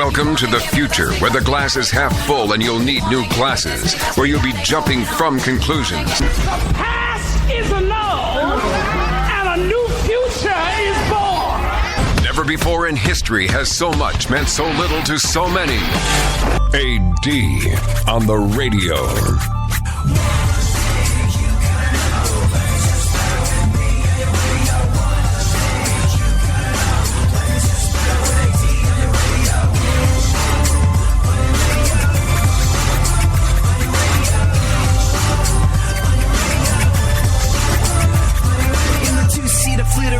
Welcome to the future, where the glass is half full and you'll need new glasses, where you'll be jumping from conclusions. The past is null, and a new future is born. Never before in history has so much meant so little to so many. AD on the radio.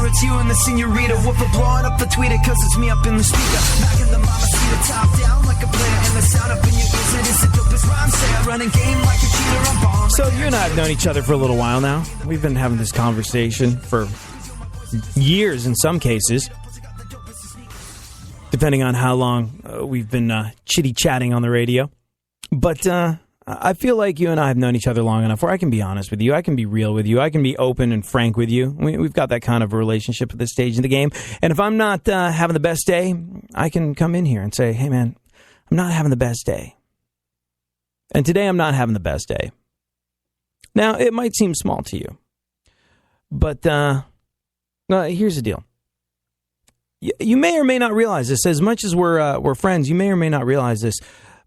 It's you and the senorita. Woofer blowing up the tweeter, cause it's me up in the speaker. Back in the mama seat, top down like a player. And the sound up in your ears, it is the dopest rhyme. Say I run a game like a cheater, I'm bomb. So you and I have known each other for a little while now. We've been having this conversation for years in some cases, depending on how long we've been chitty-chatting on the radio. But I feel like you and I have known each other long enough where I can be honest with you. I can be real with you. I can be open and frank with you. We've got that kind of a relationship at this stage of the game. And if I'm not having the best day, I can come in here and say, hey, man, I'm not having the best day. And today I'm not having the best day. Now, it might seem small to you. But here's the deal. You may or may not realize this. As much as we're friends, you may or may not realize this.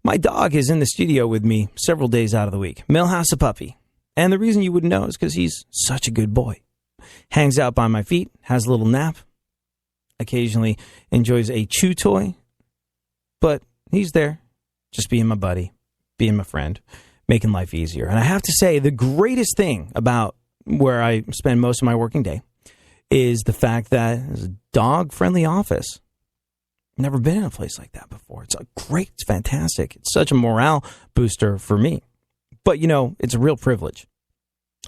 My dog is in the studio with me several days out of the week. Millhouse the puppy. And the reason you wouldn't know is because he's such a good boy. Hangs out by my feet, has a little nap, occasionally enjoys a chew toy. But he's there, just being my buddy, being my friend, making life easier. And I have to say, the greatest thing about where I spend most of my working day is the fact that it's a dog-friendly office. Never been in a place like that before. It's great. It's fantastic. It's such a morale booster for me. But, it's a real privilege,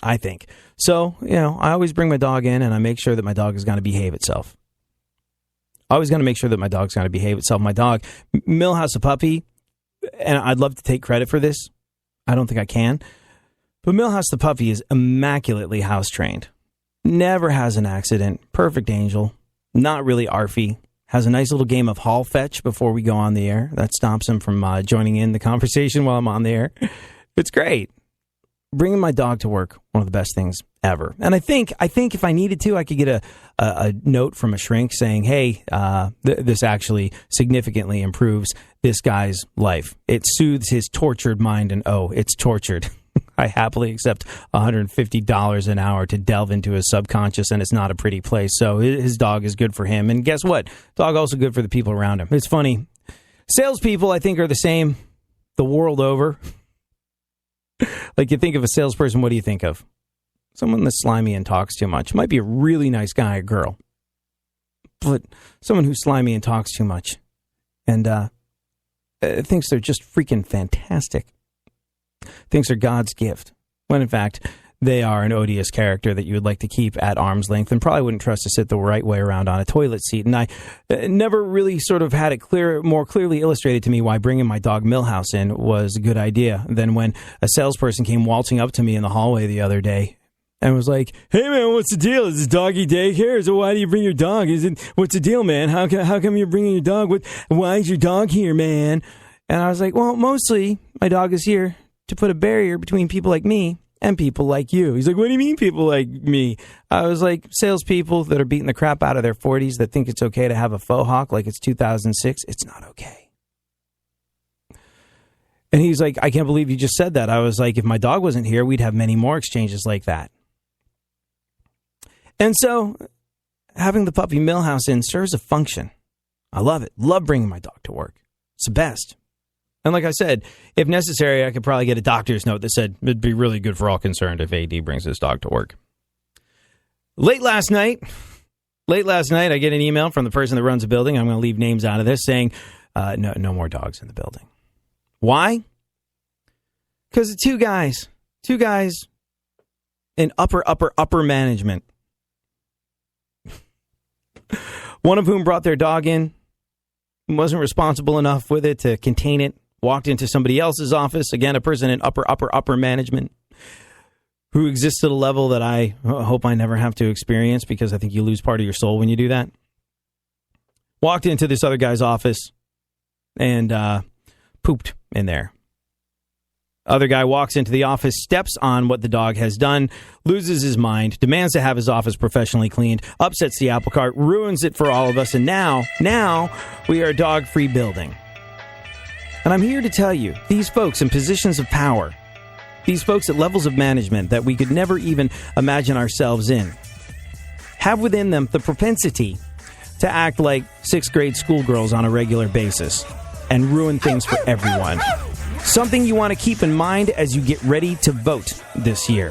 I think. So, I always bring my dog in and I make sure that my dog is going to behave itself. Always going to make sure that my dog's going to behave itself. My dog, Millhouse the puppy, and I'd love to take credit for this. I don't think I can. But Millhouse the puppy is immaculately house trained. Never has an accident. Perfect angel. Not really arfy. Has a nice little game of hall fetch before we go on the air. That stops him from joining in the conversation while I'm on the air. It's great. Bringing my dog to work, one of the best things ever. And I think if I needed to, I could get a note from a shrink saying, hey, this actually significantly improves this guy's life. It soothes his tortured mind, and it's tortured. I happily accept $150 an hour to delve into his subconscious, and it's not a pretty place. So his dog is good for him. And guess what? Dog also good for the people around him. It's funny. Salespeople, I think, are the same the world over. Like, you think of a salesperson, what do you think of? Someone that's slimy and talks too much. Might be a really nice guy or girl, but someone who's slimy and talks too much and thinks they're just freaking fantastic. Thinks they're God's gift, when in fact they are an odious character that you would like to keep at arm's length and probably wouldn't trust to sit the right way around on a toilet seat. And I never really sort of had it more clearly illustrated to me why bringing my dog Millhouse in was a good idea than when a salesperson came waltzing up to me in the hallway the other day and was like, hey, man, what's the deal? Is this doggy daycare? So why do you bring your dog? What's the deal, man? How come you're bringing your dog? Why is your dog here, man? And I was like, well, mostly my dog is here to put a barrier between people like me and people like you. He's like, what do you mean people like me? I was like, salespeople that are beating the crap out of their 40s that think it's okay to have a faux hawk like it's 2006. It's not okay. And he's like, I can't believe you just said that. I was like, if my dog wasn't here, we'd have many more exchanges like that. And so having the puppy Millhouse in serves a function. I love it. Love bringing my dog to work. It's the best. And like I said, if necessary, I could probably get a doctor's note that said it'd be really good for all concerned if AD brings his dog to work. Late last night, I get an email from the person that runs the building. I'm going to leave names out of this, saying no more dogs in the building. Why? Because of two guys in upper management. One of whom brought their dog in, wasn't responsible enough with it to contain it. Walked into somebody else's office, again, a person in upper management who exists at a level that I hope I never have to experience because I think you lose part of your soul when you do that. Walked into this other guy's office, and pooped in there. Other guy walks into the office, steps on what the dog has done, loses his mind, demands to have his office professionally cleaned, upsets the apple cart, ruins it for all of us, and now we are a dog-free building. And I'm here to tell you, these folks in positions of power, these folks at levels of management that we could never even imagine ourselves in, have within them the propensity to act like sixth grade schoolgirls on a regular basis and ruin things for everyone. Something you want to keep in mind as you get ready to vote this year.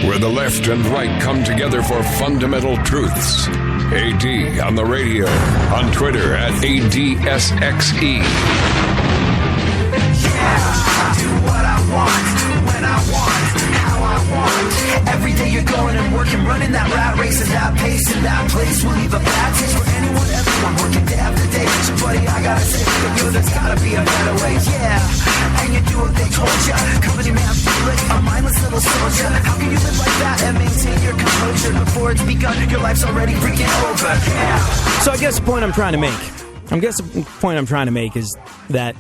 Where the left and right come together for fundamental truths. AD on the radio, on Twitter at ADSXE. Yeah, I do what I want, when I want, how I want. Every day you're going and working, running that rat race at that pace in that place will leave a bad taste for anyone, everyone working day after day. So buddy, I gotta say, for you, there's gotta be a better way. Yeah, and you do what they told ya. Company man, feel it, a mindless little soldier. How can you live like that and maintain your composure before it's begun? Your life's already freaking over. Yeah. So I guess the point I'm trying to make is that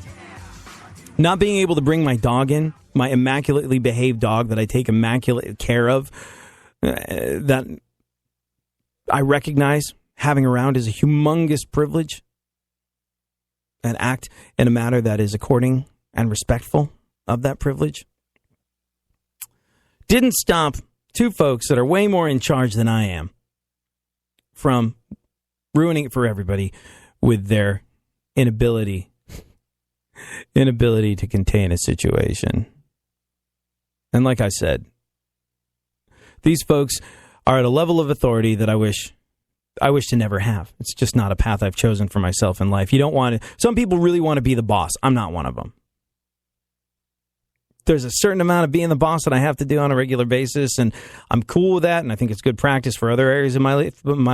not being able to bring my dog in, my immaculately behaved dog that I take immaculate care of, that I recognize having around is a humongous privilege, and act in a manner that is according and respectful of that privilege, didn't stop two folks that are way more in charge than I am from ruining it for everybody with their inability to contain a situation. And like I said, these folks are at a level of authority that I wish to never have. It's just not a path I've chosen for myself in life. You don't want to. Some people really want to be the boss. I'm not one of them. There's a certain amount of being the boss that I have to do on a regular basis, and I'm cool with that, and I think it's good practice for other areas of my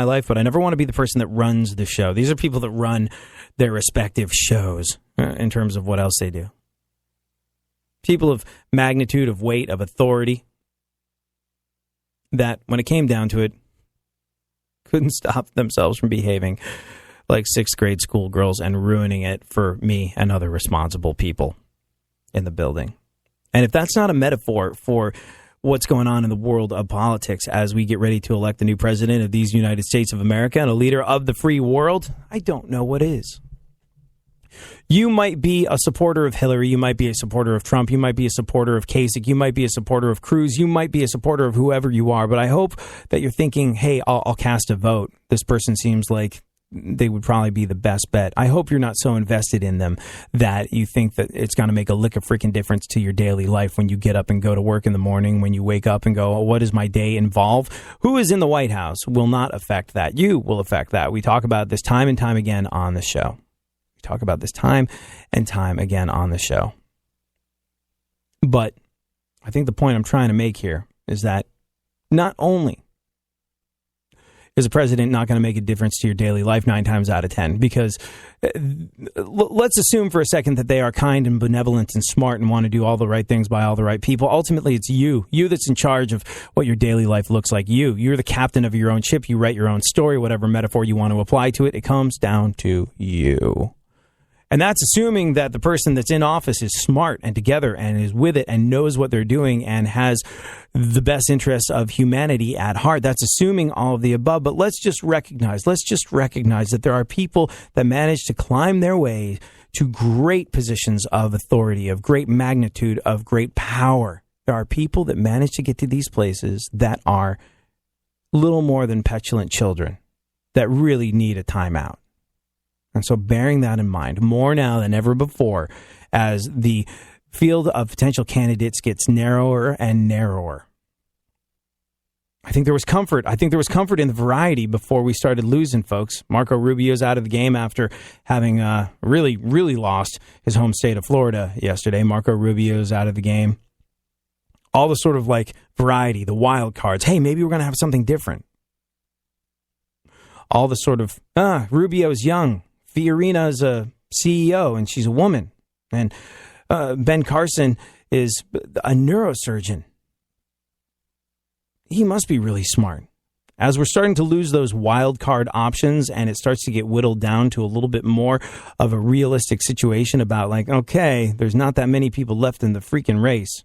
life, but I never want to be the person that runs the show. These are people that run their respective shows in terms of what else they do. People of magnitude, of weight, of authority, that when it came down to it, couldn't stop themselves from behaving like sixth grade schoolgirls and ruining it for me and other responsible people in the building. And if that's not a metaphor for what's going on in the world of politics as we get ready to elect the new president of these United States of America and a leader of the free world, I don't know what is. You might be a supporter of Hillary. You might be a supporter of Trump. You might be a supporter of Kasich. You might be a supporter of Cruz. You might be a supporter of whoever you are. But I hope that you're thinking, hey, I'll cast a vote. This person seems like they would probably be the best bet. I hope you're not so invested in them that you think that it's going to make a lick of freaking difference to your daily life when you get up and go to work in the morning, when you wake up and go, oh, what does my day involve? Who is in the White House will not affect that. You will affect that. We talk about this time and time again on the show. Talk about this time and time again on the show. But I think the point I'm trying to make here is that not only is a president not going to make a difference to your daily life 9 times out of 10, because let's assume for a second that they are kind and benevolent and smart and want to do all the right things by all the right people. Ultimately, it's you that's in charge of what your daily life looks like. You're the captain of your own ship. You write your own story, whatever metaphor you want to apply to it. It comes down to you. And that's assuming that the person that's in office is smart and together and is with it and knows what they're doing and has the best interests of humanity at heart. That's assuming all of the above. But let's just recognize that there are people that manage to climb their way to great positions of authority, of great magnitude, of great power. There are people that manage to get to these places that are little more than petulant children that really need a timeout. And so bearing that in mind, more now than ever before, as the field of potential candidates gets narrower and narrower. I think there was comfort. In the variety before we started losing folks. Marco Rubio's out of the game after having really, really lost his home state of Florida yesterday. Marco Rubio's out of the game. All the sort of like variety, the wild cards. Hey, maybe we're going to have something different. all the sort of, Rubio's young, Fiorina's a CEO and she's a woman, and Ben Carson is a neurosurgeon. He must be really smart. As we're starting to lose those wild card options and it starts to get whittled down to a little bit more of a realistic situation about like, okay, there's not that many people left in the freaking race.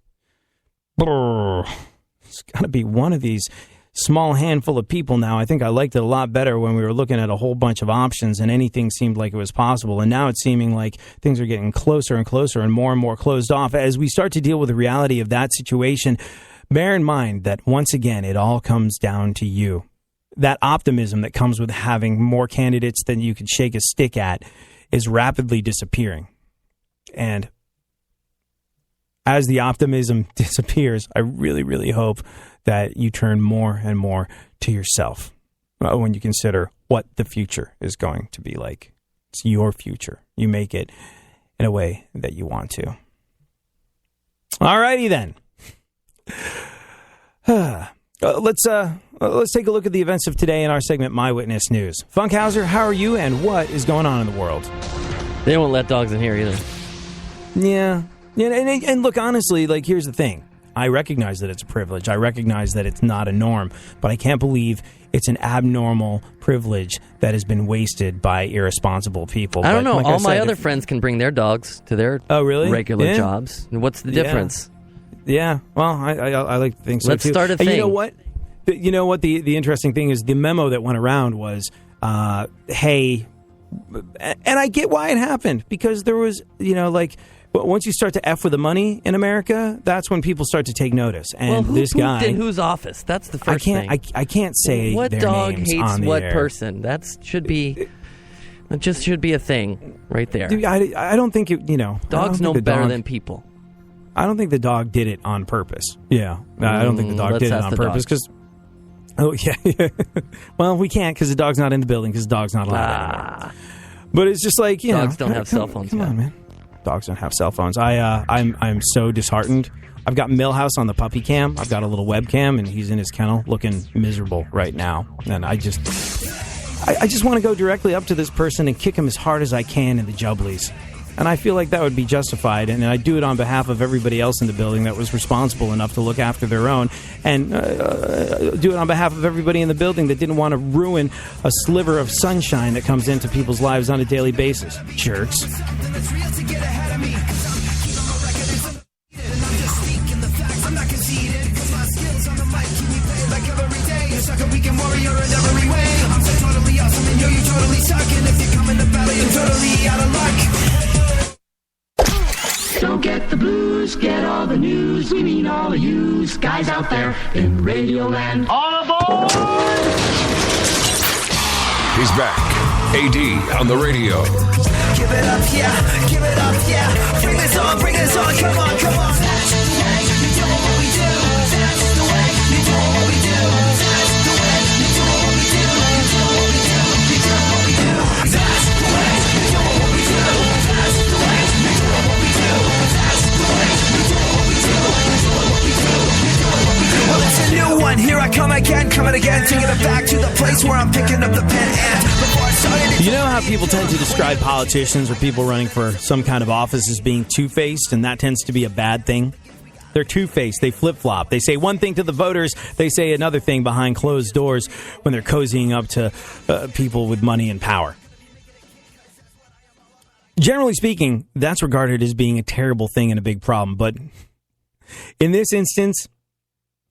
It's got to be one of these small handful of people now. I think I liked it a lot better when we were looking at a whole bunch of options and anything seemed like it was possible. And now it's seeming like things are getting closer and closer and more closed off. As we start to deal with the reality of that situation, bear in mind that once again, it all comes down to you. That optimism that comes with having more candidates than you could shake a stick at is rapidly disappearing. And as the optimism disappears, I really, really hope that you turn more and more to yourself when you consider what the future is going to be like. It's your future. You make it in a way that you want to. All righty then. Let's take a look at the events of today in our segment, My Witness News. Funkhauser, how are you, and what is going on in the world? They won't let dogs in here either. Yeah, and look, honestly, like, here's the thing. I recognize that it's a privilege. I recognize that it's not a norm, but I can't believe it's an abnormal privilege that has been wasted by irresponsible people. I don't know. Like all my other friends can bring their dogs to their regular jobs. What's the difference? Yeah, well, I like to think so, Let's too. start a thing. You know what? The interesting thing is the memo that went around was, hey, and I get why it happened, because there was, once you start to F with the money in America, that's when people start to take notice. And who this guy in whose office? That's the first thing. I can't say what their dog names hates on the what air. person. That should be a thing right there. Dude, I don't think it. Dogs know better than people. I don't think the dog did it on purpose. Yeah, I don't think the dog did it on purpose because. Oh yeah. Well, we can't because the dog's not in the building because the dog's not allowed anymore. But it's just like dogs don't have cell phones. Come on, man. Dogs don't have cell phones. I'm so disheartened. I've got Millhouse on the puppy cam. I've got a little webcam, and he's in his kennel looking miserable right now. And I just want to go directly up to this person and kick him as hard as I can in the jubblies. And I feel like that would be justified, and I do it on behalf of everybody else in the building that was responsible enough to look after their own, and do it on behalf of everybody in the building that didn't want to ruin a sliver of sunshine that comes into people's lives on a daily basis. Jerks. Don't get the blues, get all the news. We mean all of you guys out there in Radioland. All aboard! He's back. AD on the radio. Give it up, yeah. Give it up, yeah. Bring this on, come on, come on. That's the way you do what we do. That's the way you do what we do. That's the way you do what we do. You do what we do. You do what we do. That's the way you do what we do. That's the way you do what we do. That's the way you do what we do. You do what we do. You do what we do. Well, it's a new one. Here I come again, taking it back to the place where I'm picking up the pen. And before I started, you know how people tend to describe politicians or people running for some kind of office as being two-faced, and that tends to be a bad thing? They're two-faced. They flip-flop. They say one thing to the voters. They say another thing behind closed doors when they're cozying up to people with money and power. Generally speaking, that's regarded as being a terrible thing and a big problem. But in this instance,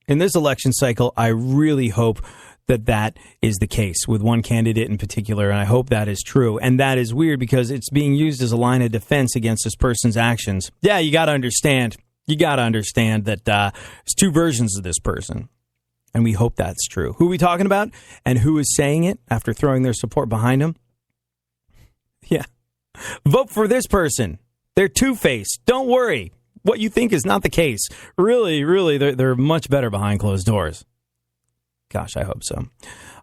in this election cycle, I really hope that is the case with one candidate in particular, and I hope that is true. And that is weird because it's being used as a line of defense against this person's actions. Yeah, you got to understand. You got to understand that there's two versions of this person, and we hope that's true. Who are we talking about, and who is saying it after throwing their support behind him? Yeah. Vote for this person. They're two-faced. Don't worry. What you think is not the case. Really, they're much better behind closed doors. Gosh, I hope so.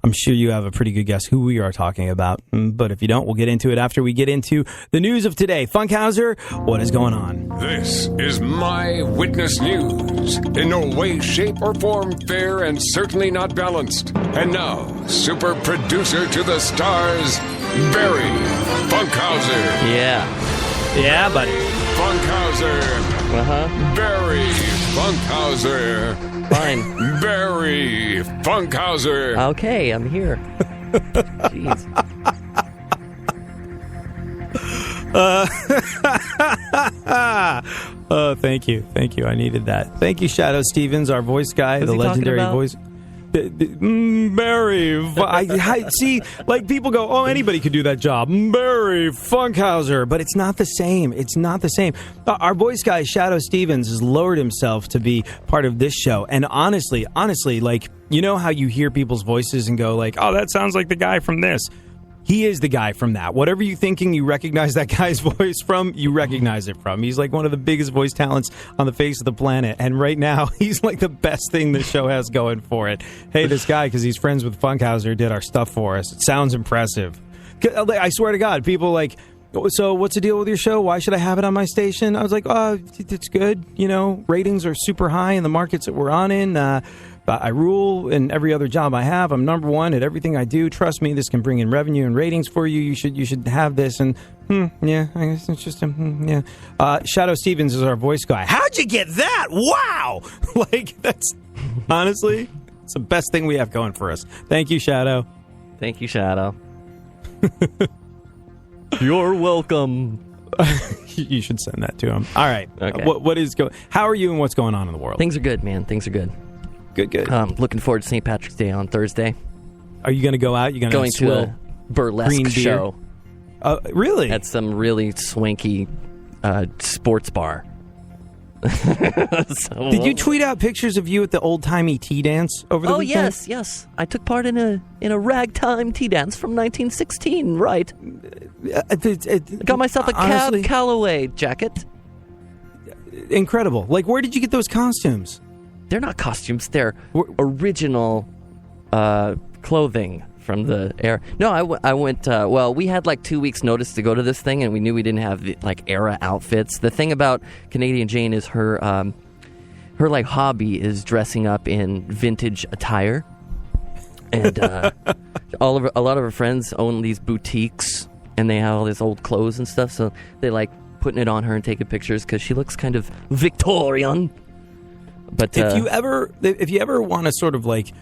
I'm sure you have a pretty good guess who we are talking about. But if you don't, we'll get into it after we get into the news of today. Funkhauser, what is going on? This is My Witness News. In no way, shape, or form fair and certainly not balanced. And now, super producer to the stars, Barry Funkhauser. Yeah, buddy. Funkhauser. Barry Funkhauser. Fine. Barry Funkhauser. Okay, I'm here. Jeez. Oh, thank you. I needed that. Thank you, Shadow Stevens, our voice guy, the legendary voice. Barry, I see, like people go, oh, anybody could do that job. Barry Funkhauser, but it's not the same. Our voice guy, Shadow Stevens, has lowered himself to be part of this show. And honestly, like, you know how you hear people's voices and go like, oh, that sounds like the guy from this. He is the guy from that. Whatever you're thinking you recognize that guy's voice from, you recognize it from. He's like one of the biggest voice talents on the face of the planet. And right now, he's like the best thing the show has going for it. Hey, this guy, because he's friends with Funkhauser, did our stuff for us. It sounds impressive. I swear to God, people like, so what's the deal with your show? Why should I have it on my station? I was like, oh, it's good. You know, ratings are super high in the markets that we're on in. I rule in every other job I have. I'm number one at everything I do. Trust me, this can bring in revenue and ratings for you. You should have this. And yeah, I guess it's just yeah. Shadow Stevens is our voice guy. How'd you get that? Wow! Like that's honestly, it's the best thing we have going for us. Thank you, Shadow. Thank you, Shadow. You're welcome. You should send that to him. All right. Okay. What is going? How are you and what's going on in the world? Things are good, man. Things are good. Good. Looking forward to St. Patrick's Day on Thursday. Are you going to go out? You're going to a burlesque show. Really? At some really swanky sports bar. Did you tweet out pictures of you at the old-timey tea dance over the weekend? Yes. I took part in a ragtime tea dance from 1916, right. Got myself a Cab Calloway jacket. Incredible. Like, where did you get those costumes? They're not costumes. They're original clothing from the era. No, I went, well, we had like 2 weeks notice to go to this thing, and we knew we didn't have the, like, era outfits. The thing about Canadian Jane is her like hobby is dressing up in vintage attire. And a lot of her friends own these boutiques, and they have all this old clothes and stuff, so they like putting it on her and taking pictures because she looks kind of Victorian. But if you ever want to sort of like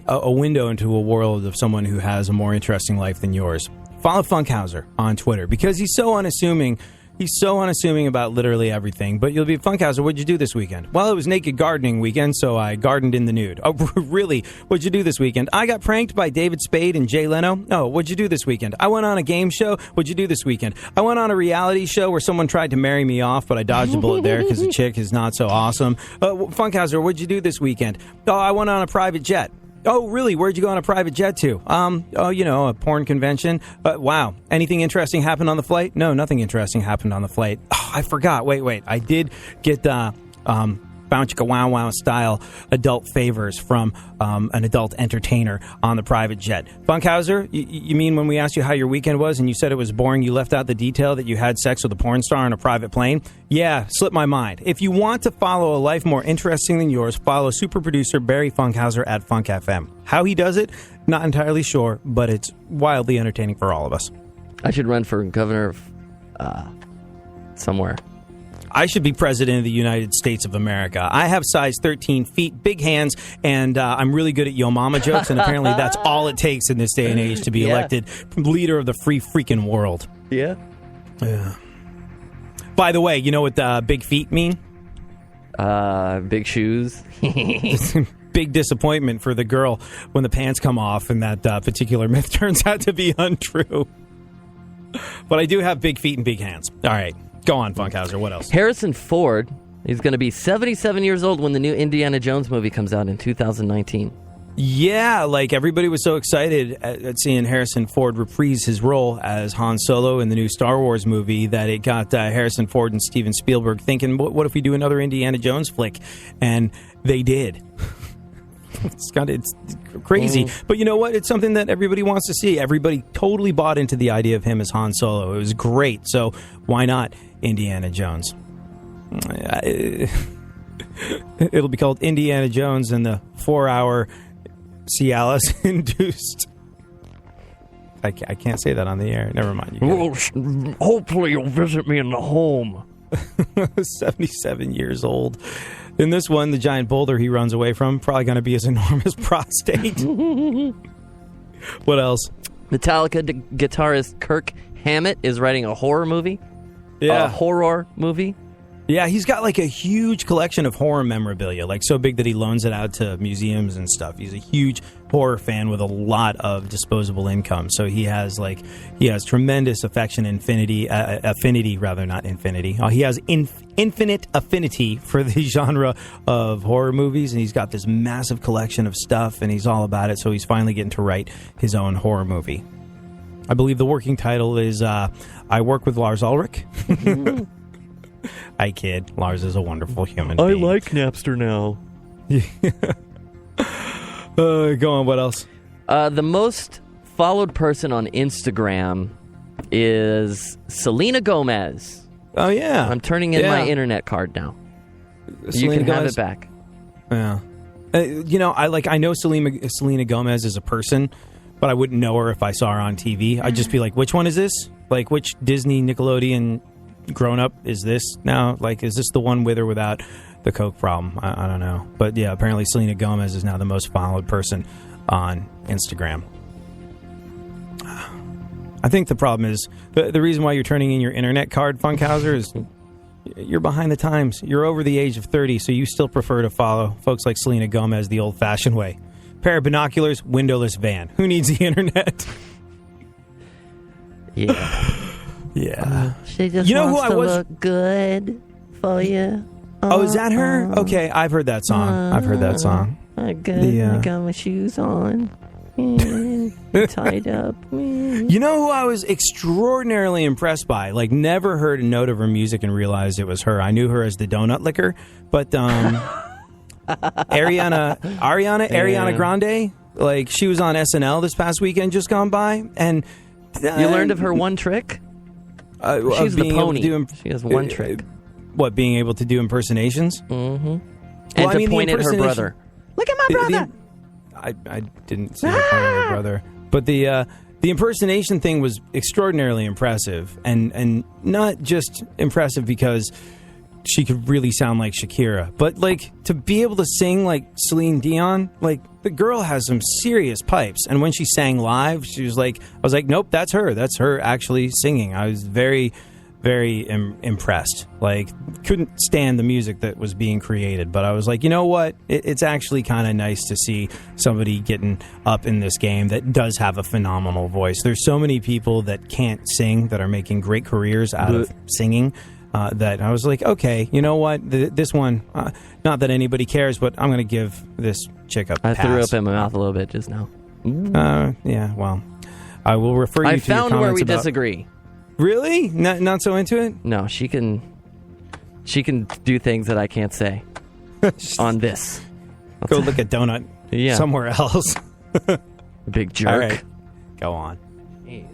a window into a world of someone who has a more interesting life than yours, follow Funkhauser on Twitter because he's so unassuming. He's so unassuming about literally everything. But you'll be, Funkhauser, what'd you do this weekend? Well, it was naked gardening weekend, so I gardened in the nude. Oh, really? What'd you do this weekend? I got pranked by David Spade and Jay Leno. Oh, what'd you do this weekend? I went on a game show. What'd you do this weekend? I went on a reality show where someone tried to marry me off, but I dodged a bullet there because the chick is not so awesome. Funkhauser, what'd you do this weekend? Oh, I went on a private jet. Oh, really? Where'd you go on a private jet to? A porn convention. Wow. Anything interesting happened on the flight? No, nothing interesting happened on the flight. Oh, I forgot. Wait. I did get Bow Chicka Wow Wow style adult favors from an adult entertainer on the private jet. Funkhauser, you mean when we asked you how your weekend was and you said it was boring, you left out the detail that you had sex with a porn star on a private plane? Yeah, slipped my mind. If you want to follow a life more interesting than yours, follow super producer Barry Funkhauser at Funk FM. How he does it, not entirely sure, but it's wildly entertaining for all of us. I should run for governor of somewhere. I should be president of the United States of America. I have size 13 feet, big hands, and I'm really good at yo mama jokes, and apparently that's all it takes in this day and age to be elected leader of the free freaking world. Yeah. By the way, you know what big feet mean? Big shoes. Big disappointment for the girl when the pants come off and that particular myth turns out to be untrue. But I do have big feet and big hands. All right. Go on, Funkhauser. What else? Harrison Ford. He's going to be 77 years old when the new Indiana Jones movie comes out in 2019. Yeah, like everybody was so excited at seeing Harrison Ford reprise his role as Han Solo in the new Star Wars movie that it got Harrison Ford and Steven Spielberg thinking, what if we do another Indiana Jones flick? And they did. It's crazy. But you know what? It's something that everybody wants to see. Everybody totally bought into the idea of him as Han Solo. It was great. So why not Indiana Jones? It'll be called Indiana Jones and the 4-hour Cialis-induced. I can't say that on the air. Never mind. Hopefully you'll visit me in the home. 77 years old. In this one, the giant boulder he runs away from, probably going to be his enormous prostate. What else? Metallica guitarist Kirk Hammett is writing a horror movie. Yeah. A horror movie. Yeah, he's got like a huge collection of horror memorabilia, like so big that he loans it out to museums and stuff. He's a huge horror fan with a lot of disposable income. So he has tremendous affinity. He has infinite affinity for the genre of horror movies, and he's got this massive collection of stuff, and he's all about it. So he's finally getting to write his own horror movie. I believe the working title is I Work with Lars Ulrich. I kid. Lars is a wonderful human being. I like Napster now. Go on, what else? The most followed person on Instagram is Selena Gomez. Oh, yeah. I'm turning in my internet card now. Selena you can Gomez. have it back. Yeah. I know Selena Gomez is a person, but I wouldn't know her if I saw her on TV. I'd just be like, which one is this? Like, which Disney, Nickelodeon grown-up is this now? Like, is this the one with or without the Coke problem? I don't know. But, yeah, apparently Selena Gomez is now the most followed person on Instagram. I think the problem is, the reason why you're turning in your internet card, Funkhauser, is you're behind the times. You're over the age of 30, so you still prefer to follow folks like Selena Gomez the old-fashioned way. Pair of binoculars, windowless van. Who needs the internet? Yeah. Yeah. She just wants to look good for you. Is that her? Okay, I've heard that song. I got my shoes on. Tied up. You know who I was extraordinarily impressed by? Like, never heard a note of her music and realized it was her. I knew her as the donut licker, but Ariana Grande, like, she was on SNL this past weekend just gone by, and you learned of her one trick? She's the pony. She has one trick. What, being able to do impersonations? Mm-hmm. And to point at her brother. Look at my brother! I didn't see her point at her brother. But the impersonation thing was extraordinarily impressive. And not just impressive because she could really sound like Shakira. But, like, to be able to sing like Celine Dion, like, the girl has some serious pipes. And when she sang live, I was like, nope, that's her. That's her actually singing. I was very, very impressed. Like, couldn't stand the music that was being created. But I was like, you know what? It's actually kind of nice to see somebody getting up in this game that does have a phenomenal voice. There's so many people that can't sing that are making great careers out of singing. That I was like, okay, you know what? This one, not that anybody cares, but I'm going to give this chick a pass. I threw up in my mouth a little bit just now. Yeah, well, I will refer you to your comments. I found where we disagree. Really? Not so into it? No, she can do things that I can't say on this. Go look at Donut somewhere else. Big jerk. All right. Go on. Jeez.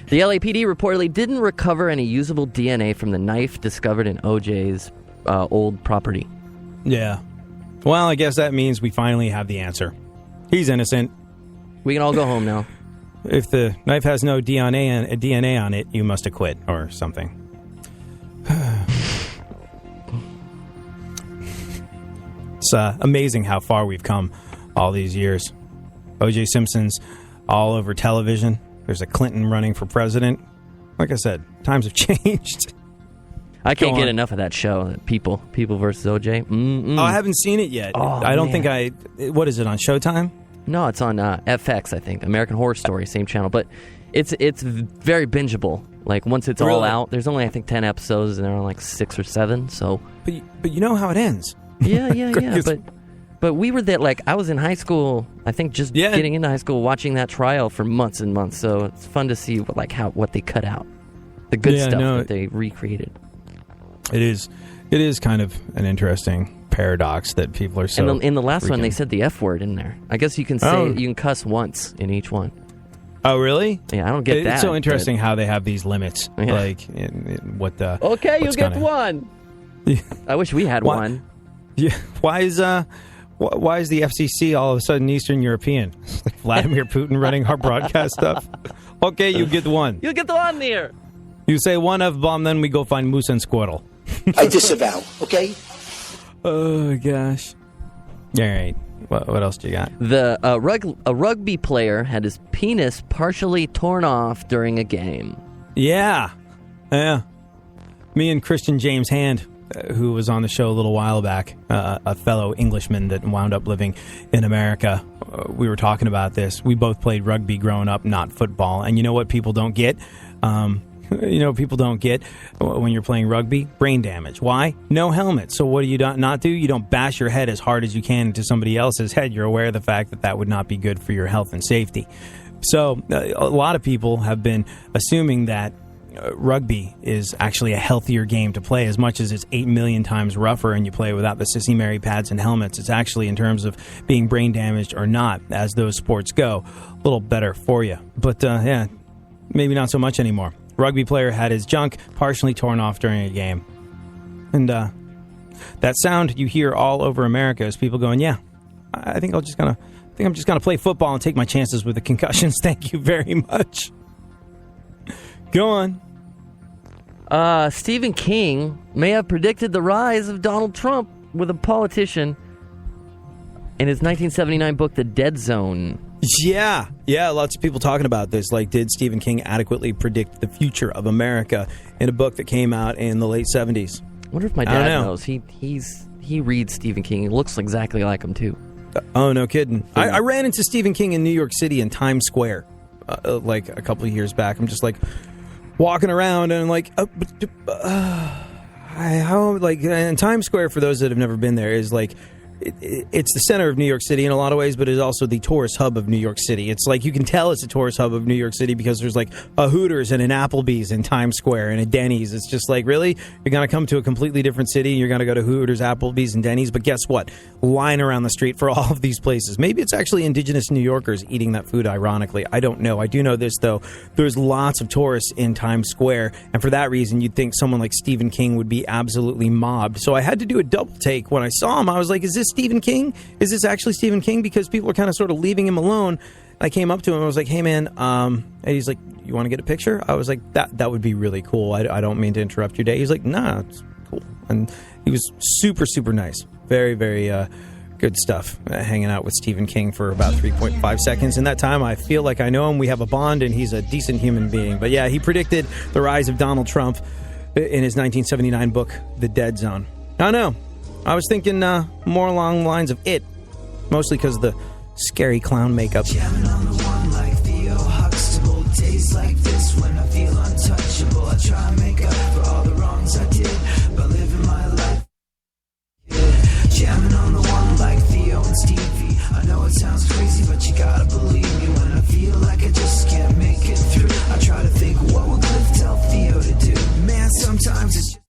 The LAPD reportedly didn't recover any usable DNA from the knife discovered in OJ's old property. Yeah. Well, I guess that means we finally have the answer. He's innocent. We can all go home now. If the knife has no DNA on it, you must acquit or something. It's amazing how far we've come all these years. O.J. Simpson's all over television. There's a Clinton running for president. Like I said, times have changed. I can't get enough of that show, People versus O.J. Mm-mm. Oh, I haven't seen it yet. I don't think what is it, on Showtime? No, it's on FX, I think. American Horror Story, same channel. But it's very bingeable. Like, once it's all out, there's only, I think, 10 episodes, and there are like 6 or 7, so... But you know how it ends. Yeah. But we were there, like, I was in high school, I think just getting into high school, watching that trial for months and months, so it's fun to see what they cut out. The good stuff that they recreated. It is kind of an interesting paradox that people are so. And in the last one, freaking- they said the F word in there. I guess you can say you can cuss once in each one. Oh, really? Yeah, I don't get that. It's so interesting how they have these limits. Yeah. Like, what the... Okay, you what's get gonna- one. I wish we had one. Yeah. Why is the FCC all of a sudden Eastern European? Like Vladimir Putin running our broadcast stuff. Okay, you get one. You get the one there. You say one F-bomb, then we go find moose and squirrel. I disavow, okay? Oh, gosh. All right. What else do you got? A rugby player had his penis partially torn off during a game. Yeah. Me and Christian James Hand, who was on the show a little while back, a fellow Englishman that wound up living in America, we were talking about this. We both played rugby growing up, not football. And you know what people don't get? People don't get when you're playing rugby? Brain damage. Why? No helmet. So what do you not do? You don't bash your head as hard as you can into somebody else's head. You're aware of the fact that that would not be good for your health and safety. So a lot of people have been assuming that rugby is actually a healthier game to play. As much as it's 8 million times rougher and you play without the sissy Mary pads and helmets, it's actually, in terms of being brain damaged or not, as those sports go, a little better for you. But maybe not so much anymore. Rugby player had his junk partially torn off during a game. And that sound you hear all over America is people going, yeah, I think I'm just gonna play football and take my chances with the concussions. Thank you very much. Go on. Stephen King may have predicted the rise of Donald Trump with a politician in his 1979 book, The Dead Zone. Yeah, lots of people talking about this. Like, did Stephen King adequately predict the future of America in a book that came out in the late 70s? I wonder if my dad knows. He reads Stephen King. He looks exactly like him, too. Oh, no kidding. I ran into Stephen King in New York City in Times Square like a couple of years back. I'm just like walking around and I'm like, and Times Square, for those that have never been there, is like, it's the center of New York City in a lot of ways, but it's also the tourist hub of New York City. It's like you can tell it's a tourist hub of New York City because there's like a Hooters and an Applebee's in Times Square and a Denny's. It's just like, really? You're going to come to a completely different city and you're going to go to Hooters, Applebee's, and Denny's? But guess what? Line around the street for all of these places. Maybe it's actually indigenous New Yorkers eating that food, ironically. I don't know. I do know this, though. There's lots of tourists in Times Square, and for that reason, you'd think someone like Stephen King would be absolutely mobbed. So I had to do a double take when I saw him. I was like, is this Stephen King? Is this actually Stephen King? Because people are kind of sort of leaving him alone. I came up to him. I was like, hey, man. And he's like, you want to get a picture? I was like, that would be really cool. I don't mean to interrupt your day. He's like, nah, it's cool. And he was super, super nice. Very, very good stuff. Hanging out with Stephen King for about 3.5 seconds. In that time, I feel like I know him. We have a bond, and he's a decent human being. But yeah, he predicted the rise of Donald Trump in his 1979 book, The Dead Zone. I don't know. I was thinking more along the lines of It, mostly because of the scary clown makeup. Jamming on the one like Theo Huxtable. Days like this when I feel untouchable. I try and make up for all the wrongs I did by living my life. Yeah. Jamming on the one like Theo and Stevie. I know it sounds crazy, but you gotta believe me. When I feel like I just can't make it through, I try to think, what would Cliff tell Theo to do? Man, sometimes it's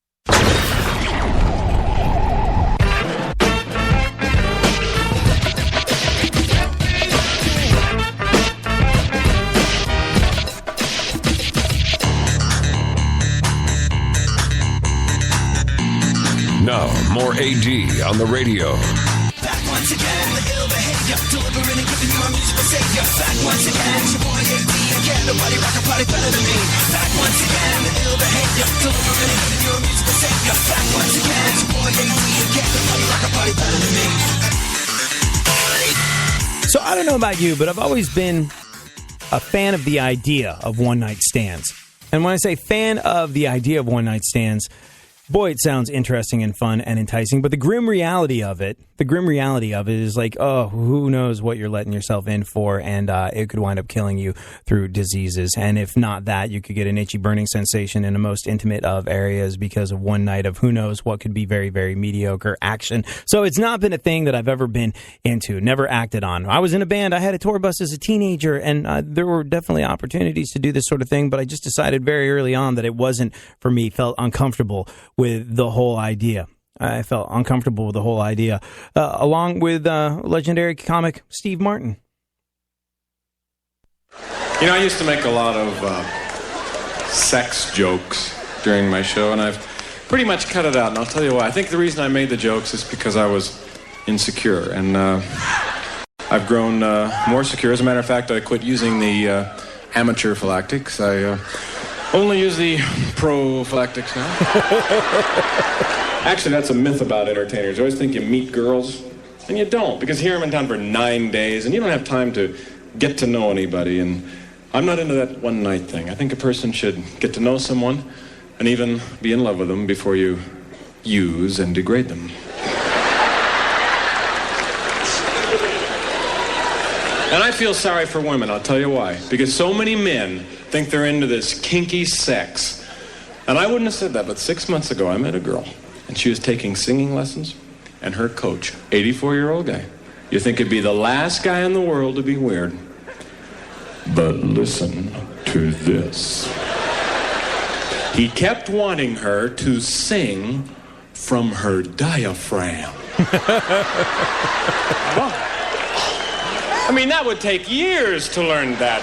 Now, more AD on the radio. back once again, the ill behavior, delivering and giving you my musical savior. Back once again, it's your boy AD again, nobody rock a party better than me. Back once again, the ill behavior, delivering and giving you a musical savior. Back once again, it's your boy AD again, nobody rock a party better than me. So I don't know about you, but I've always been a fan of the idea of one-night stands. And when I say fan of the idea of one-night stands, boy, it sounds interesting and fun and enticing, but the grim reality of it is like, oh, who knows what you're letting yourself in for, and it could wind up killing you through diseases. And if not that, you could get an itchy burning sensation in the most intimate of areas because of one night of who knows what could be very, very mediocre action. So it's not been a thing that I've ever been into, never acted on. I was in a band, I had a tour bus as a teenager, and there were definitely opportunities to do this sort of thing, but I just decided very early on that it wasn't for me, felt uncomfortable with the whole idea. I felt uncomfortable with the whole idea, along with legendary comic Steve Martin. You know, I used to make a lot of sex jokes during my show, and I've pretty much cut it out, and I'll tell you why. I think the reason I made the jokes is because I was insecure, and I've grown more secure. As a matter of fact, I quit using the amateur phylactics. I only use the prophylactics now. Actually, that's a myth about entertainers. You always think you meet girls, and you don't, because here I'm in town for 9 days, and you don't have time to get to know anybody, and I'm not into that one-night thing. I think a person should get to know someone and even be in love with them before you use and degrade them. And I feel sorry for women, I'll tell you why. Because so many men think they're into this kinky sex. And I wouldn't have said that, but 6 months ago I met a girl, and she was taking singing lessons, and her coach, 84-year-old guy. You think it'd be the last guy in the world to be weird. But listen to this. He kept wanting her to sing from her diaphragm. I mean, that would take years to learn that.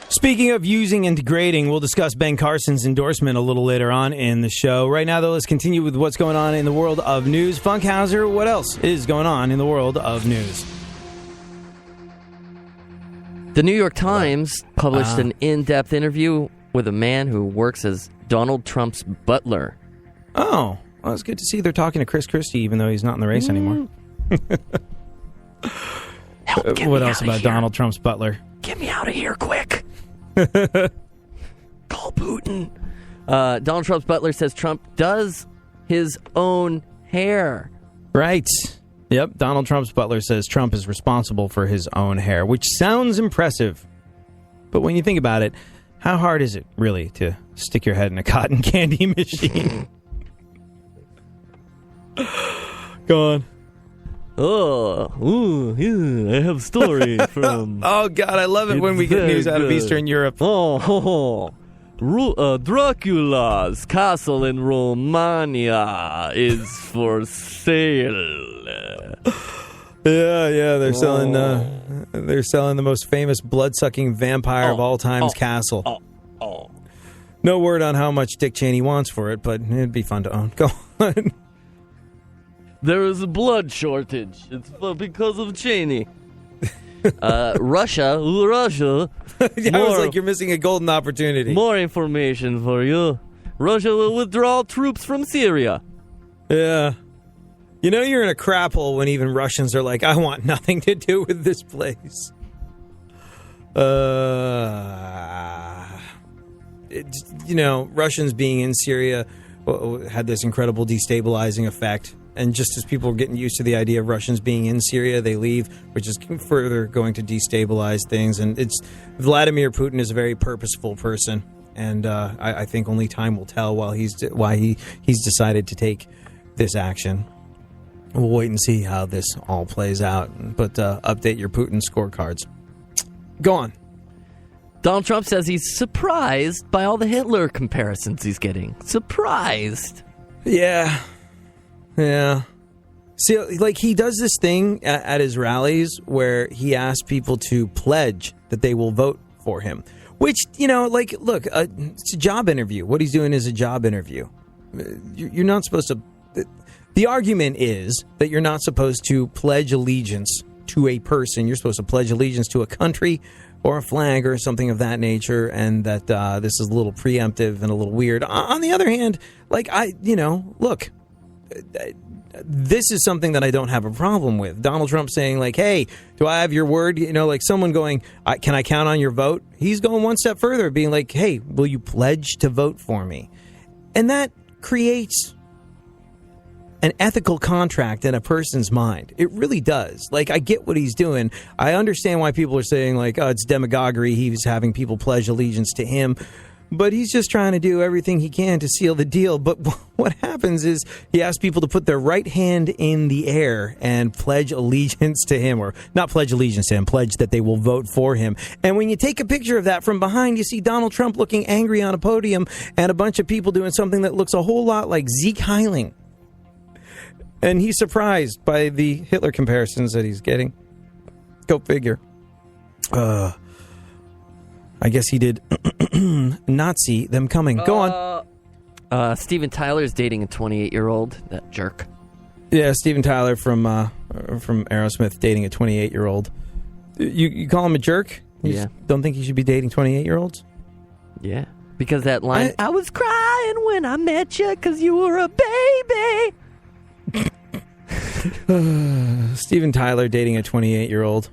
Speaking of using and degrading, we'll discuss Ben Carson's endorsement a little later on in the show. Right now, though, let's continue with what's going on in the world of news. Funkhauser, what else is going on in the world of news? The New York Times published an in-depth interview with a man who works as Donald Trump's butler. Oh, well, it's good to see they're talking to Chris Christie, even though he's not in the race anymore. What else about Donald Trump's butler? Get me out of here, quick. Call Putin. Donald Trump's butler says Trump does his own hair. Right. Yep, Donald Trump's butler says Trump is responsible for his own hair, which sounds impressive. But when you think about it, how hard is it, really, to stick your head in a cotton candy machine? Go on. I have a story from... Oh, God, I love it when we get news out of Eastern Europe. Dracula's castle in Romania is for sale. Yeah, they're selling the most famous blood-sucking vampire of all time's castle. No word on how much Dick Cheney wants for it, but it'd be fun to own. Go on. There is a blood shortage. It's because of Cheney. Russia. Yeah, I was like, you're missing a golden opportunity. More information for you. Russia will withdraw troops from Syria. Yeah. You know you're in a crap hole when even Russians are like, I want nothing to do with this place. Russians being in Syria had this incredible destabilizing effect. And just as people are getting used to the idea of Russians being in Syria, they leave, which is further going to destabilize things. And Vladimir Putin is a very purposeful person, and I think only time will tell why he's decided to take this action. We'll wait and see how this all plays out. But update your Putin scorecards. Go on. Donald Trump says he's surprised by all the Hitler comparisons he's getting. Surprised. Yeah. See, like, he does this thing at his rallies where he asks people to pledge that they will vote for him. Which, look, it's a job interview. What he's doing is a job interview. You're not supposed to... The argument is that you're not supposed to pledge allegiance to a person. You're supposed to pledge allegiance to a country or a flag or something of that nature, and that this is a little preemptive and a little weird. On the other hand, look... This is something that I don't have a problem with. Donald Trump saying, like, hey, do I have your word? Like someone going, can I count on your vote? He's going one step further, being like, hey, will you pledge to vote for me? And that creates an ethical contract in a person's mind. It really does. Like, I get what he's doing. I understand why people are saying, like, oh, it's demagoguery. He was having people pledge allegiance to him. But he's just trying to do everything he can to seal the deal. But what happens is he asks people to put their right hand in the air and pledge allegiance to him, or not pledge allegiance to him, pledge that they will vote for him. And when you take a picture of that from behind, you see Donald Trump looking angry on a podium and a bunch of people doing something that looks a whole lot like Zeke Heiling. And he's surprised by the Hitler comparisons that he's getting. Go figure. I guess he did not see them coming. Go on. Steven Tyler's dating a 28-year-old. That jerk. Yeah, Steven Tyler from Aerosmith dating a 28-year-old. You call him a jerk? You don't think he should be dating 28-year-olds? Yeah. Because that line, I was crying when I met you because you were a baby. Steven Tyler dating a 28-year-old.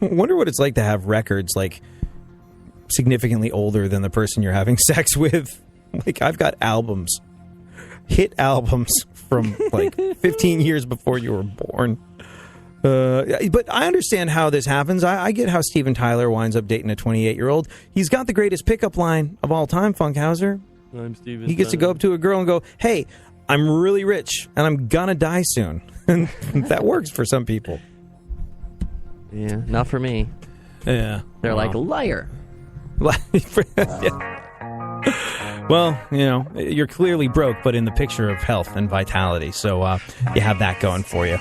I wonder what it's like to have records like significantly older than the person you're having sex with. Like, I've got albums, hit albums from like 15 years before you were born. But I understand how this happens. I get how Steven Tyler winds up dating a 28-year-old. He's got the greatest pickup line of all time, Funkhauser. I'm Steven He gets to go up to a girl and go, hey, I'm really rich and I'm gonna die soon. And that works for some people. Yeah, not for me. Yeah. They're like, liar. Yeah. Well, you know, you're clearly broke, but in the picture of health and vitality. So you have that going for you.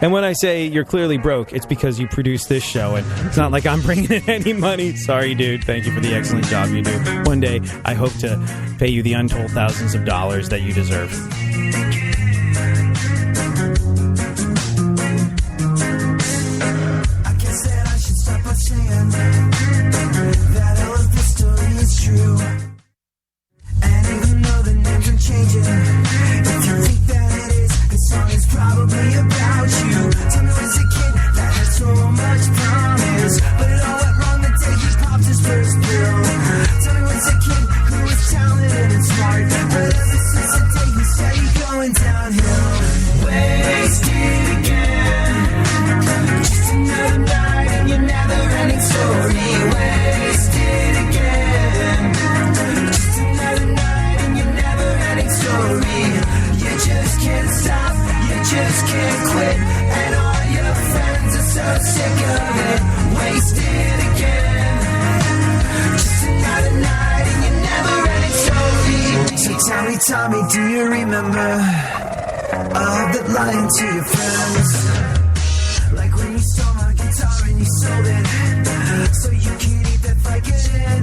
And when I say you're clearly broke, it's because you produce this show, and it's not like I'm bringing in any money. Sorry, dude. Thank you for the excellent job you do. One day, I hope to pay you the untold thousands of dollars that you deserve. I guess that I should stop by saying that all of this story is true. And even though the names are changing, if you think that it is, the song is probably about you. Tell me, was a kid that had so much promise, but it all went wrong the day he popped his first pill. Tell me, was a kid who was talented and smart, but ever since the day he started going downhill, wasted again. Just another night in your never-ending story, wasted again. Just another night in your never-ending story. You just can't stop, you just can't quit, and all your friends are so sick of it. Wasted again. Just another night in your never-ending story. So tell me, do you remember all that lying to your friends? Like when you stole my guitar and you sold it so you could eat that Vicodin.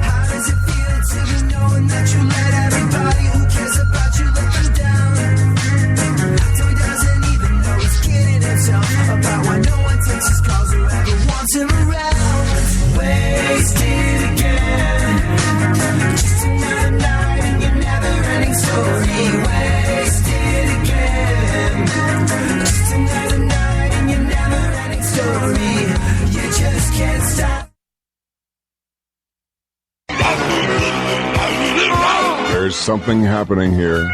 How does it feel to be knowing that you let everybody who cares about you let them down? So he doesn't even know he's kidding himself about why no one takes his calls or ever wants him around. Wasted again. Just another night in your never-ending story. Wasted again. Just another night in your never-ending story. You just can't stop. There's something happening here,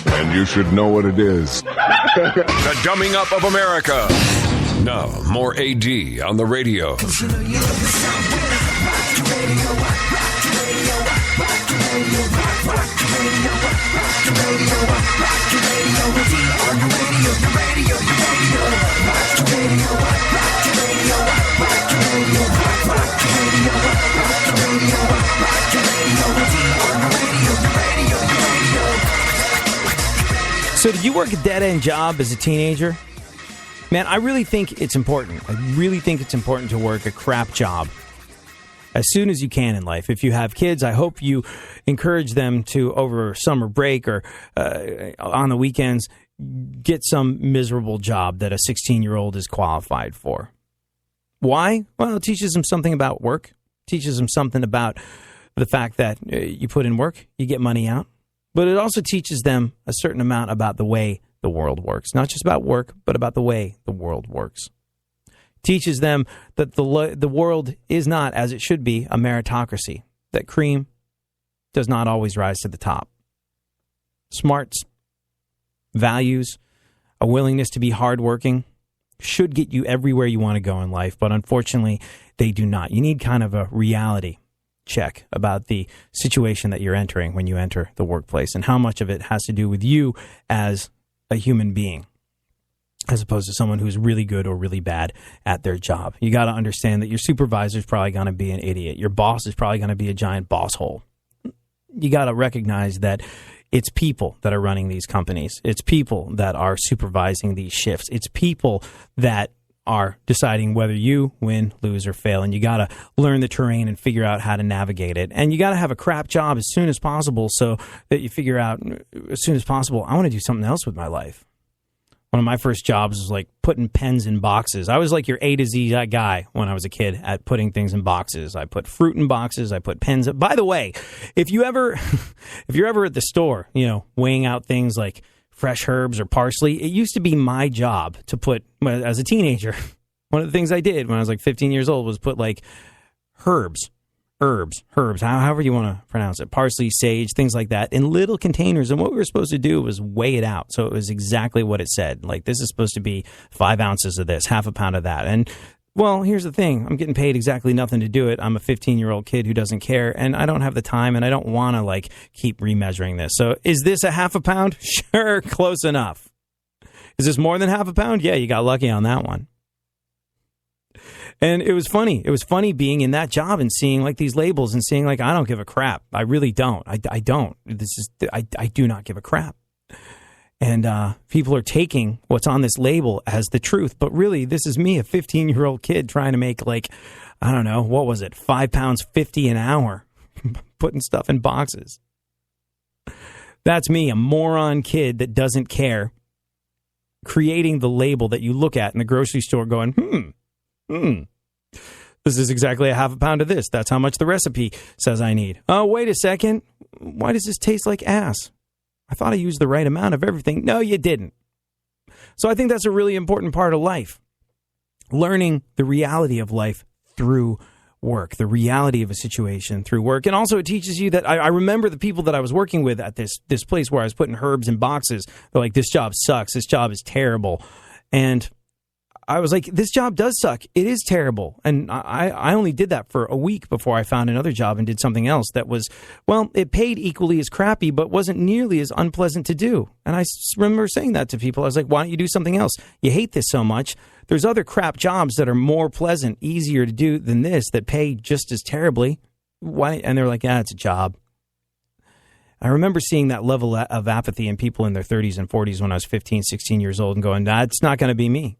and you should know what it is. The Dumbing Up of America. Now, more AD on the radio. So did you work a dead-end job as a teenager? Man, I really think it's important. I really think it's important to work a crap job as soon as you can in life. If you have kids, I hope you encourage them to, over summer break or on the weekends, get some miserable job that a 16-year-old is qualified for. Why? Well, it teaches them something about work. It teaches them something about the fact that you put in work, you get money out. But it also teaches them a certain amount about the way the world works. Not just about work, but about the way the world works. Teaches them that the world is not, as it should be, a meritocracy. That cream does not always rise to the top. Smarts, values, a willingness to be hardworking should get you everywhere you want to go in life, but unfortunately, they do not. You need kind of a reality check about the situation that you're entering when you enter the workplace and how much of it has to do with you as a human being, as opposed to someone who's really good or really bad at their job. You got to understand that your supervisor is probably going to be an idiot. Your boss is probably going to be a giant boss hole. You got to recognize that it's people that are running these companies. It's people that are supervising these shifts. It's people that are deciding whether you win, lose, or fail. And you got to learn the terrain and figure out how to navigate it. And you got to have a crap job as soon as possible so that you figure out as soon as possible, I want to do something else with my life. One of my first jobs was like putting pens in boxes. I was like your A to Z guy when I was a kid at putting things in boxes. I put fruit in boxes. I put pens. By the way, if you're ever at the store, weighing out things like fresh herbs or parsley, it used to be my job to put, as a teenager, one of the things I did when I was like 15 years old was put like herbs, however you want to pronounce it, parsley, sage, things like that, in little containers. And what we were supposed to do was weigh it out. So it was exactly what it said. Like, this is supposed to be 5 ounces of this, half a pound of that. And, well, here's the thing. I'm getting paid exactly nothing to do it. I'm a 15-year-old kid who doesn't care, and I don't have the time, and I don't want to, keep remeasuring this. So is this a half a pound? Sure, close enough. Is this more than half a pound? Yeah, you got lucky on that one. And it was funny. It was funny being in that job and seeing these labels and seeing I don't give a crap. I really don't. I don't. I do not give a crap. And people are taking what's on this label as the truth. But really, this is me, a 15-year-old kid trying to make I don't know, what was it? £5.50 an hour putting stuff in boxes. That's me, a moron kid that doesn't care, creating the label that you look at in the grocery store going, this is exactly a half a pound of this. That's how much the recipe says I need. Oh, wait a second. Why does this taste like ass? I thought I used the right amount of everything. No, you didn't. So I think that's a really important part of life. Learning the reality of life through work, the reality of a situation through work. And also it teaches you that I remember the people that I was working with at this place where I was putting herbs in boxes. They're like, this job sucks. This job is terrible. And I was like, this job does suck. It is terrible. And I only did that for a week before I found another job and did something else that was, well, it paid equally as crappy, but wasn't nearly as unpleasant to do. And I remember saying that to people. I was like, why don't you do something else? You hate this so much. There's other crap jobs that are more pleasant, easier to do than this that pay just as terribly. Why? And they're like, it's a job. I remember seeing that level of apathy in people in their 30s and 40s when I was 15, 16 years old and going, it's not going to be me.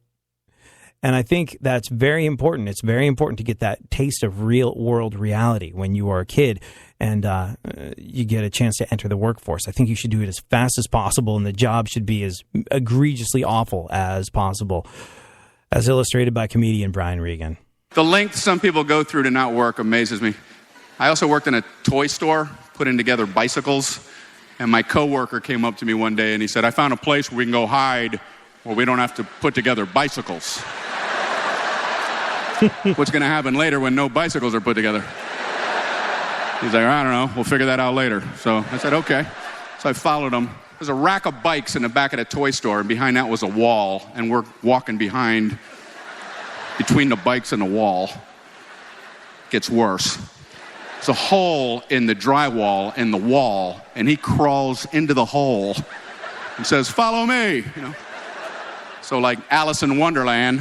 And I think that's very important. It's very important to get that taste of real world reality when you are a kid and you get a chance to enter the workforce. I think you should do it as fast as possible, and the job should be as egregiously awful as possible, as illustrated by comedian Brian Regan. The length some people go through to not work amazes me. I also worked in a toy store, putting together bicycles, and my coworker came up to me one day and he said, I found a place where we can go hide where we don't have to put together bicycles. What's going to happen later when no bicycles are put together? He's like, I don't know. We'll figure that out later. So I said, okay. So I followed him. There's a rack of bikes in the back of the toy store, and behind that was a wall, and we're walking between the bikes and the wall. Gets worse. There's a hole in the drywall in the wall, and he crawls into the hole and says, follow me. So like Alice in Wonderland,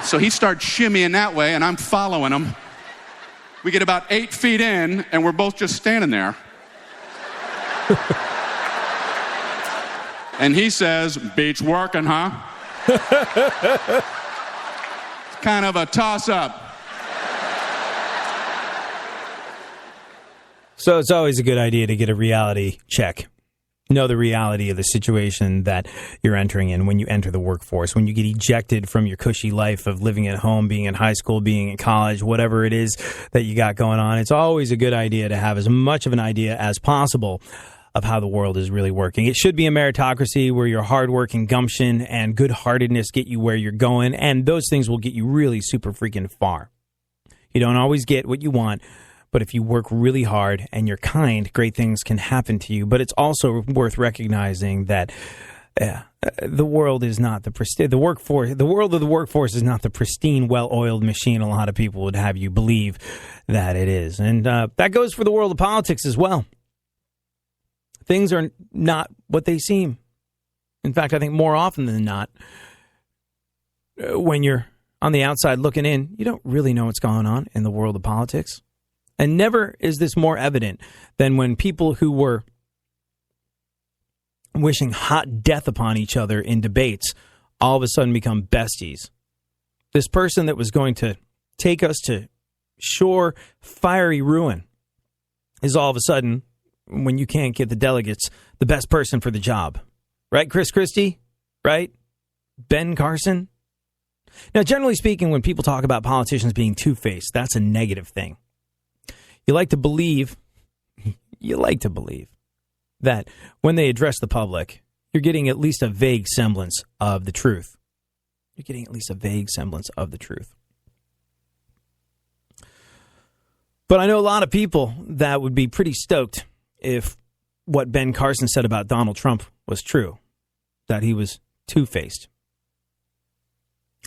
so he starts shimmying that way, and I'm following him. We get about 8 feet in, and we're both just standing there. And he says, beach working, huh? It's kind of a toss-up. So it's always a good idea to get a reality check. Know the reality of the situation that you're entering in when you enter the workforce, when you get ejected from your cushy life of living at home, being in high school, being in college, whatever it is that you got going on. It's always a good idea to have as much of an idea as possible of how the world is really working. It should be a meritocracy where your hard work and gumption and good-heartedness get you where you're going, and those things will get you really super freaking far. You don't always get what you want, but if you work really hard and you're kind, great things can happen to you. But it's also worth recognizing that Yeah, the world is not the pristine. The world of the workforce is not the pristine, well-oiled machine a lot of people would have you believe that it is. And that goes for the world of politics as well. Things are not what they seem. In fact, I think more often than not, when you're on the outside looking in, you don't really know what's going on in the world of politics. And never is this more evident than when people who were wishing hot death upon each other in debates all of a sudden become besties. This person that was going to take us to sure fiery ruin is all of a sudden, when you can't get the delegates, the best person for the job. Right, Chris Christie? Right? Ben Carson? Now, generally speaking, when people talk about politicians being two-faced, that's a negative thing. You like to believe that when they address the public, you're getting at least a vague semblance of the truth. You're getting at least a vague semblance of the truth. But I know a lot of people that would be pretty stoked if what Ben Carson said about Donald Trump was true, that he was two-faced.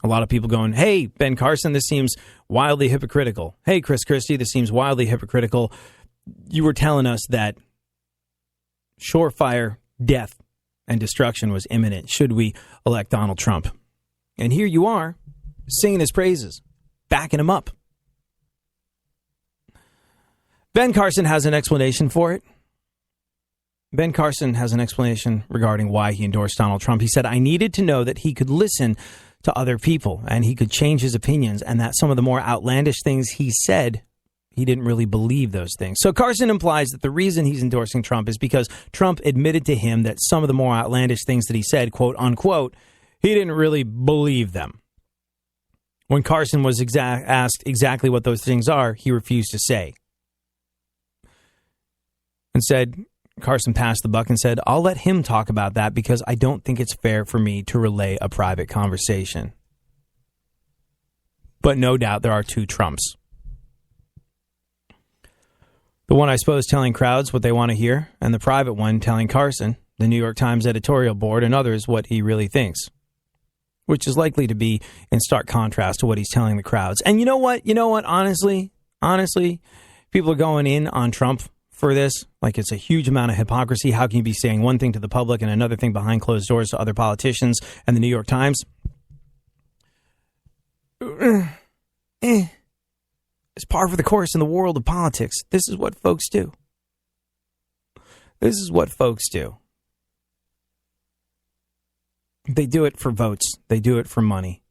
A lot of people going, hey, Ben Carson, this seems wildly hypocritical. Hey, Chris Christie, this seems wildly hypocritical. You were telling us that surefire death and destruction was imminent should we elect Donald Trump. And here you are, singing his praises, backing him up. Ben Carson has an explanation for it. Ben Carson has an explanation regarding why he endorsed Donald Trump. He said, I needed to know that he could listen to other people and he could change his opinions, and that some of the more outlandish things he said, he didn't really believe those things. So Carson implies that the reason he's endorsing Trump is because Trump admitted to him that some of the more outlandish things that he said, quote unquote, he didn't really believe them. When Carson was asked exactly what those things are, he refused to say. Instead, Carson passed the buck and said, I'll let him talk about that because I don't think it's fair for me to relay a private conversation. But no doubt there are two Trumps. The one, I suppose, telling crowds what they want to hear, and the private one telling Carson, the New York Times editorial board, and others what he really thinks, which is likely to be in stark contrast to what he's telling the crowds. And you know what? Honestly, people are going in on Trump for this. Like, it's a huge amount of hypocrisy. How can you be saying one thing to the public and another thing behind closed doors to other politicians and the New York Times? It's par for the course in the world of politics. This is what folks do. This is what folks do. They do it for votes. They do it for money.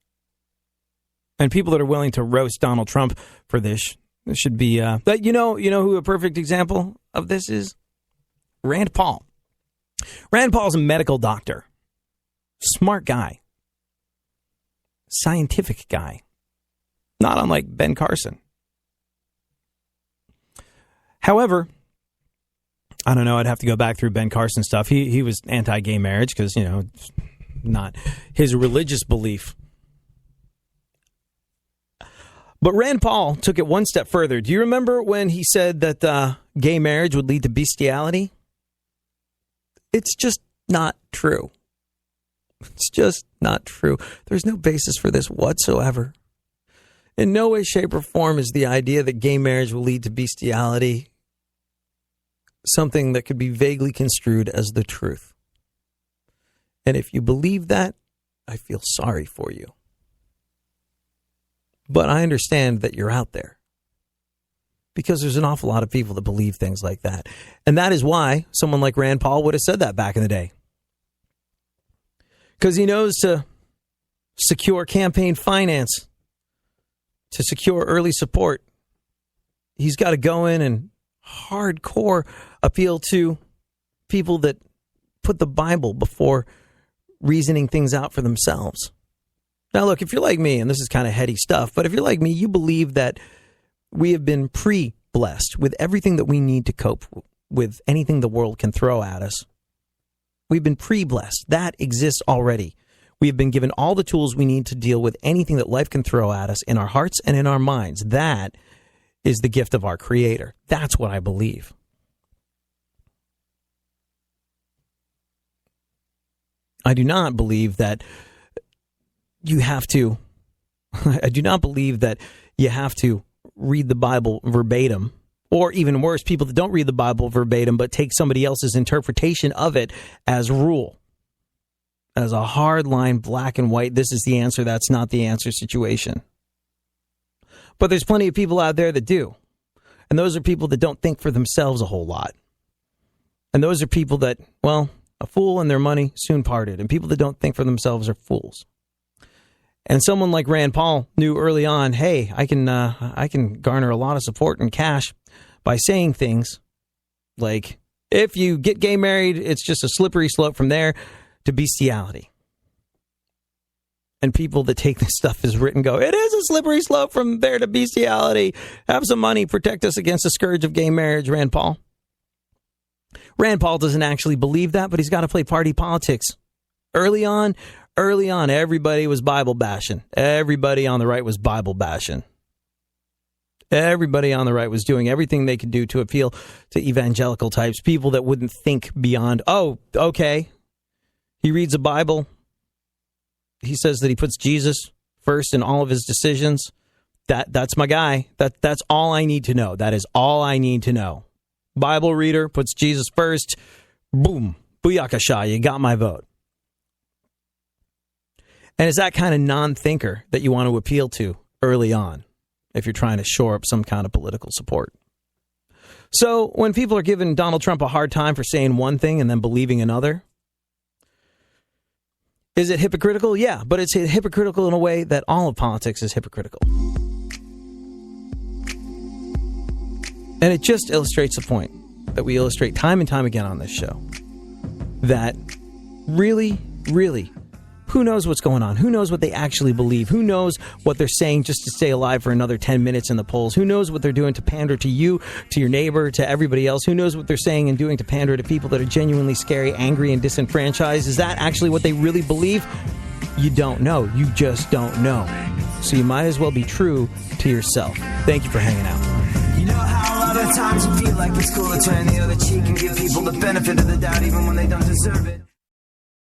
And people that are willing to roast Donald Trump for this should be, you know who a perfect example of this is? Rand Paul. Rand Paul's a medical doctor. Smart guy. Scientific guy. Not unlike Ben Carson. However, I don't know, I'd have to go back through Ben Carson stuff. He was anti-gay marriage because, it's not his religious belief. But Rand Paul took it one step further. Do you remember when he said that gay marriage would lead to bestiality? It's just not true. It's just not true. There's no basis for this whatsoever. In no way, shape, or form is the idea that gay marriage will lead to bestiality something that could be vaguely construed as the truth. And if you believe that, I feel sorry for you. But I understand that you're out there. Because there's an awful lot of people that believe things like that. And that is why someone like Rand Paul would have said that back in the day. Because he knows to secure campaign finance, to secure early support, he's got to go in and hardcore appeal to people that put the Bible before reasoning things out for themselves. Now, look, if you're like me, and this is kind of heady stuff, but if you're like me, you believe that we have been pre-blessed with everything that we need to cope with anything the world can throw at us. We've been pre-blessed. That exists already. We have been given all the tools we need to deal with anything that life can throw at us in our hearts and in our minds. That is the gift of our Creator. That's what I believe. I do not believe that you have to. I do not believe that you have to read the Bible verbatim, or even worse, people that don't read the Bible verbatim but take somebody else's interpretation of it as rule, as a hard line, black and white. This is the answer, that's not the answer situation. But there's plenty of people out there that do. And those are people that don't think for themselves a whole lot. And those are people that, well, a fool and their money soon parted. And people that don't think for themselves are fools. And someone like Rand Paul knew early on, hey, I can garner a lot of support and cash by saying things like, if you get gay married, it's just a slippery slope from there to bestiality. And people that take this stuff as written go, it is a slippery slope from there to bestiality. Have some money, protect us against the scourge of gay marriage, Rand Paul. Rand Paul doesn't actually believe that, but he's got to play party politics. Early on, everybody was Bible bashing. Everybody on the right was Bible bashing. Everybody on the right was doing everything they could do to appeal to evangelical types, people that wouldn't think beyond, oh, okay, he reads the Bible. He says that he puts Jesus first in all of his decisions. That's my guy. That's all I need to know. That is all I need to know. Bible reader, puts Jesus first. Boom. Booyakasha, you got my vote. And it's that kind of non-thinker that you want to appeal to early on if you're trying to shore up some kind of political support. So when people are giving Donald Trump a hard time for saying one thing and then believing another, is it hypocritical? Yeah, but it's hypocritical in a way that all of politics is hypocritical. And it just illustrates the point that we illustrate time and time again on this show. That really, really, who knows what's going on? Who knows what they actually believe? Who knows what they're saying just to stay alive for another 10 minutes in the polls? Who knows what they're doing to pander to you, to your neighbor, to everybody else? Who knows what they're saying and doing to pander to people that are genuinely scary, angry, and disenfranchised? Is that actually what they really believe? You don't know. You just don't know. So you might as well be true to yourself. Thank you for hanging out. You know how a lot of times you feel like it's cool to turn the other cheek and give people the benefit of the doubt even when they don't deserve it.